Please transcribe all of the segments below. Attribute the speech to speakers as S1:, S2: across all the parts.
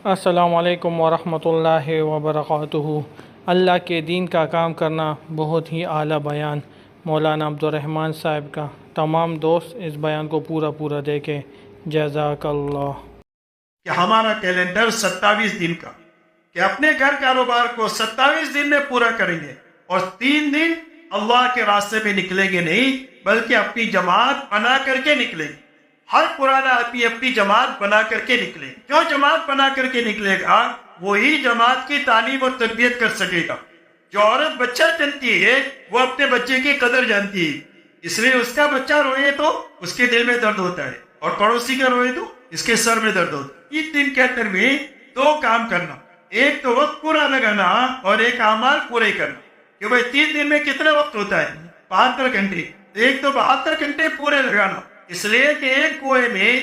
S1: السلام علیکم ورحمۃ اللہ وبرکاتہ۔ اللہ کے دین کا کام کرنا بہت ہی اعلیٰ بیان مولانا عبدالرحمن صاحب کا۔ تمام دوست اس بیان کو پورا دیکھیں۔ جزاک اللہ۔
S2: کہ ہمارا کیلنڈر 27 دن کا، کہ اپنے گھر کاروبار کو 27 دن میں پورا کریں گے، اور 3 دن اللہ کے راستے میں نکلیں گے نہیں، بلکہ اپنی جماعت بنا کر کے نکلیں گے۔ ہر پرانا اپنی جماعت بنا کر کے نکلے۔ جو جماعت بنا کر کے نکلے گا وہی جماعت کی تعلیم اور تربیت کر سکے گا۔ جو عورت بچہ جانتی ہے وہ اپنے بچے کی قدر جانتی ہے، اس لیے اس کا بچہ روئے تو اس کے دل میں درد ہوتا ہے، اور پڑوسی کا روئے تو اس کے سر میں درد ہوتا ہے۔ 3 دن کے اندر میں 2 کام کرنا، ایک تو وقت پورا لگانا اور ایک اعمال پورے کرنا۔ کہ بھائی 3 دن میں کتنا وقت ہوتا ہے؟ 72 گھنٹے۔ ایک تو 72 گھنٹے پورے لگانا، اس لیے کہ ایک کنویں میں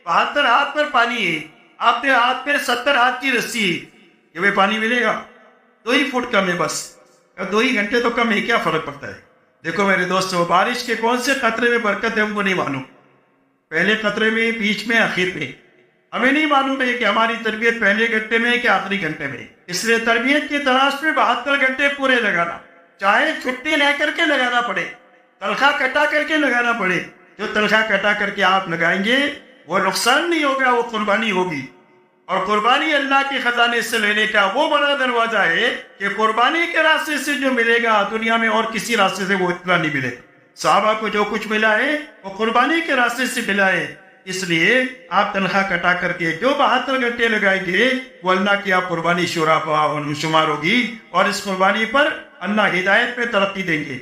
S2: 72 ہاتھ پر پانی ہے، آپ کے ہاتھ پہ 70 ہاتھ کی رسی ہے، کہ بھائی پانی ملے گا 2 ہی فٹ کم ہے، بس 2 ہی گھنٹے تو کم ہے، کیا فرق پڑتا ہے؟ دیکھو میرے دوستو، بارش کے کون سے قطرے میں برکت ہے ہم کو نہیں معلوم، پہلے قطرے میں، بیچ میں، آخر میں، ہمیں نہیں معلوم ہے کہ ہماری تربیت پہلے گھنٹے میں کہ آخری گھنٹے میں۔ اس لیے تربیت کی تلاش میں 72 گھنٹے پورے لگانا، چاہے چھٹی لے کر کے لگانا پڑے، تنخواہ کٹا کر کے لگانا پڑے۔ جو تنخواہ کٹا کر کے آپ لگائیں گے وہ نقصان نہیں ہوگا، وہ قربانی ہوگی، اور قربانی اللہ کے خزانے سے لینے کا وہ بڑا دروازہ ہے کہ قربانی کے راستے سے جو ملے گا دنیا میں اور کسی راستے سے وہ اتنا نہیں ملے گا۔ صحابہ کو جو کچھ ملا ہے وہ قربانی کے راستے سے ملا ہے، اس لیے آپ تنخواہ کٹا کر کے جو 72 گھنٹے لگائیں گے وہ اللہ کی آپ قربانی شمار ہوگی، اور اس قربانی پر اللہ ہدایت میں ترقی دیں گے،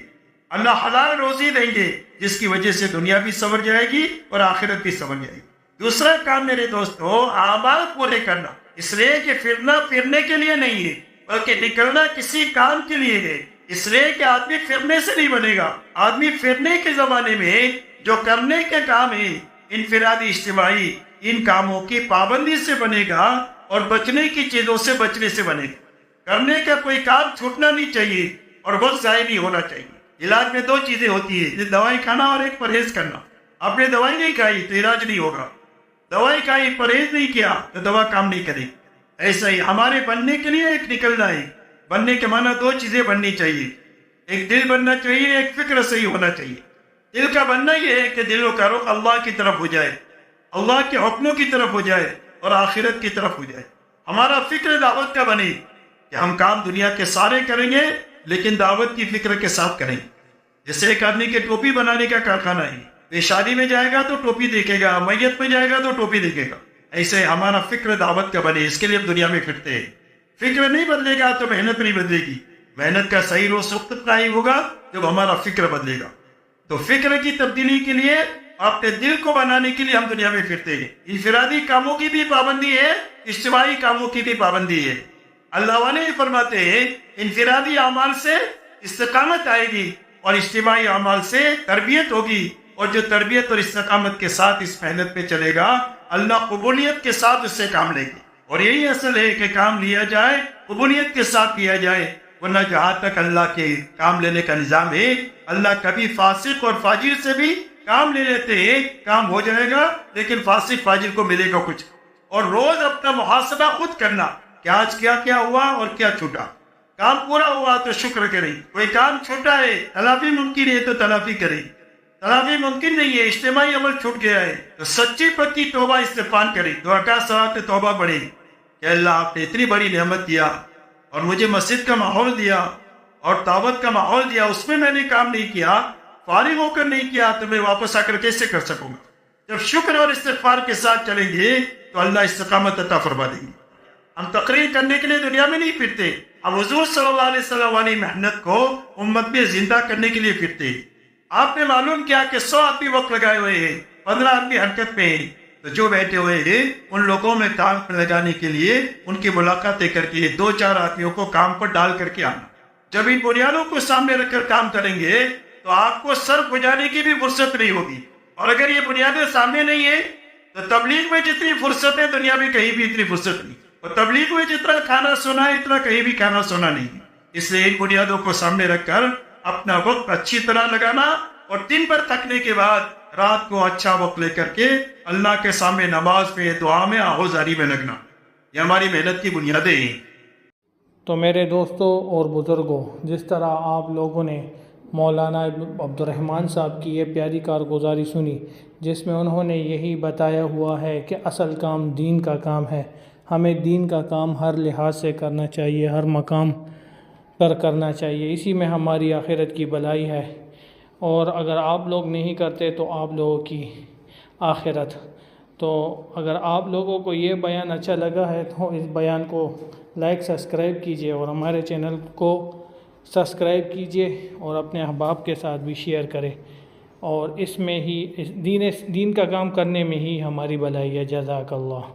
S2: اللہ حلال روزی دیں گے، جس کی وجہ سے دنیا بھی سنور جائے گی اور آخرت بھی سنور جائے گی۔ دوسرا کام میرے دوستو، اعمال پورے کرنا، اس لیے کہ پھرنے کے لیے نہیں ہے، بلکہ نکلنا کسی کام کے لیے ہے۔ اس لیے کہ آدمی پھرنے سے نہیں بنے گا، آدمی پھرنے کے زمانے میں جو کرنے کے کام ہیں انفرادی اجتماعی، ان کاموں کی پابندی سے بنے گا، اور بچنے کی چیزوں سے بچنے سے بنے گا۔ کرنے کا کوئی کام چھوٹنا نہیں چاہیے، اور وقت ضائع نہیں ہونا چاہیے۔ علاج میں 2 چیزیں ہوتی ہیں، ایک دوائی کھانا اور ایک پرہیز کرنا۔ آپ نے دوائی نہیں کھائی تو علاج نہیں ہوگا، دوائی کھائی پرہیز نہیں کیا تو دوا کام نہیں کرے۔ ایسا ہی ہمارے بننے کے لیے ایک نکلنا ہے۔ بننے کے معنی 2 چیزیں بننی چاہیے، ایک دل بننا چاہیے، ایک فکر صحیح ہونا چاہیے۔ دل کا بننا یہ ہے کہ دلوں کا رخ اللہ کی طرف ہو جائے، اللہ کے حکموں کی طرف ہو جائے، اور آخرت کی طرف ہو جائے۔ ہمارا فکر دعوت کا بنے کہ ہم کام دنیا کے سارے کریں گے لیکن دعوت کی فکر کے ساتھ کریں۔ جیسے ایک آدمی کے ٹوپی بنانے کا کارخانہ ہے، یہ شادی میں جائے گا تو ٹوپی دیکھے گا، میت میں جائے گا تو ٹوپی دیکھے گا۔ ایسے ہمارا فکر دعوت کا بنے، اس کے لیے ہم دنیا میں پھرتے ہیں۔ فکر نہیں بدلے گا تو محنت نہیں بدلے گی، محنت کا صحیح روز وقت قائم ہوگا جب ہمارا فکر بدلے گا۔ تو فکر کی تبدیلی کے لیے، اپنے دل کو بنانے کے لیے ہم دنیا میں پھرتے ہیں۔ انفرادی کاموں کی بھی پابندی ہے، اجتماعی کاموں کی بھی پابندی ہے۔ اللہ والے فرماتے ہیں انفرادی اعمال سے استقامت آئے گی، اور اجتماعی اعمال سے تربیت ہوگی، اور جو تربیت اور استقامت کے ساتھ اس محنت پہ چلے گا اللہ قبولیت کے ساتھ اس سے کام لے گی۔ اور یہی اصل ہے کہ کام لیا جائے قبولیت کے ساتھ لیا جائے، ورنہ جہاں تک اللہ کے کام لینے کا نظام ہے، اللہ کبھی فاسق اور فاجر سے بھی کام لے لیتے ہیں، کام ہو جائے گا لیکن فاسق فاجر کو ملے گا کچھ۔ اور روز اپنا محاسبہ خود کرنا کہ آج کیا ہوا اور کیا چھوٹا۔ کام پورا ہوا تو شکر کریں، کوئی کام چھوٹا ہے، تلافی ممکن ہے تو تلافی کریں، تلافی ممکن نہیں ہے، اجتماعی عمل چھوٹ گیا ہے تو سچی پکی توبہ استغفار کریں، دعا کا ساتھ توبہ پڑھیں کہ اللہ آپ نے اتنی بڑی نعمت دیا، اور مجھے مسجد کا ماحول دیا اور دعوت کا ماحول دیا، اس میں میں نے کام نہیں کیا، فارغ ہو کر نہیں کیا، تو میں واپس آ کر کیسے کر سکوں گا؟ جب شکر اور استغفار کے ساتھ چلیں گے تو اللہ استقامت عطا فرما دیں گے۔ ہم تقریر کرنے کے لیے دنیا میں نہیں پھرتے، ہم حضور صلی اللہ علیہ وسلم والی محنت کو امت میں زندہ کرنے کے لیے پھرتے۔ آپ نے معلوم کیا کہ 100 آدمی وقت لگائے ہوئے ہیں، 15 آدمی حرکت میں ہیں، تو جو بیٹھے ہوئے ہیں ان لوگوں میں کام لگانے کے لیے ان کی ملاقاتیں کر کے 2-4 آدمیوں کو کام پر ڈال کر کے آنا۔ جب ان بنیادوں کو سامنے رکھ کر کام کریں گے تو آپ کو سر گزارنے کی بھی فرصت نہیں ہوگی، اور اگر یہ بنیادیں سامنے نہیں ہے تو تبلیغ میں جتنی فرصت ہے دنیا میں کہیں بھی اتنی فرصت نہیں، اور تبلیغ میں جتنا کھانا سونا ہے اتنا کہیں بھی کھانا سونا نہیں۔ اس لیے ان بنیادوں کو سامنے رکھ کر اپنا وقت اچھی طرح لگانا، اور دن بھر تھکنے کے بعد رات کو اچھا وقت لے کر کے اللہ کے سامنے نماز میں، دعا میں، آہوزاری میں لگنا۔ یہ ہماری محنت کی بنیادیں ہیں۔
S1: تو میرے دوستوں اور بزرگوں، جس طرح آپ لوگوں نے مولانا عبد الرحمن صاحب کی یہ پیاری کارگزاری سنی، جس میں انہوں نے یہی بتایا ہوا ہے کہ اصل کام دین کا کام ہے، ہمیں دین کا کام ہر لحاظ سے کرنا چاہیے، ہر مقام پر کرنا چاہیے، اسی میں ہماری آخرت کی بھلائی ہے، اور اگر آپ لوگ نہیں کرتے تو آپ لوگوں کی آخرت۔ تو اگر آپ لوگوں کو یہ بیان اچھا لگا ہے تو اس بیان کو لائک سبسکرائب کیجئے اور ہمارے چینل کو سبسکرائب کیجئے اور اپنے احباب کے ساتھ بھی شیئر کریں، اور اس میں ہی دین کا کام کرنے میں ہی ہماری بھلائی ہے۔ جزاک اللہ۔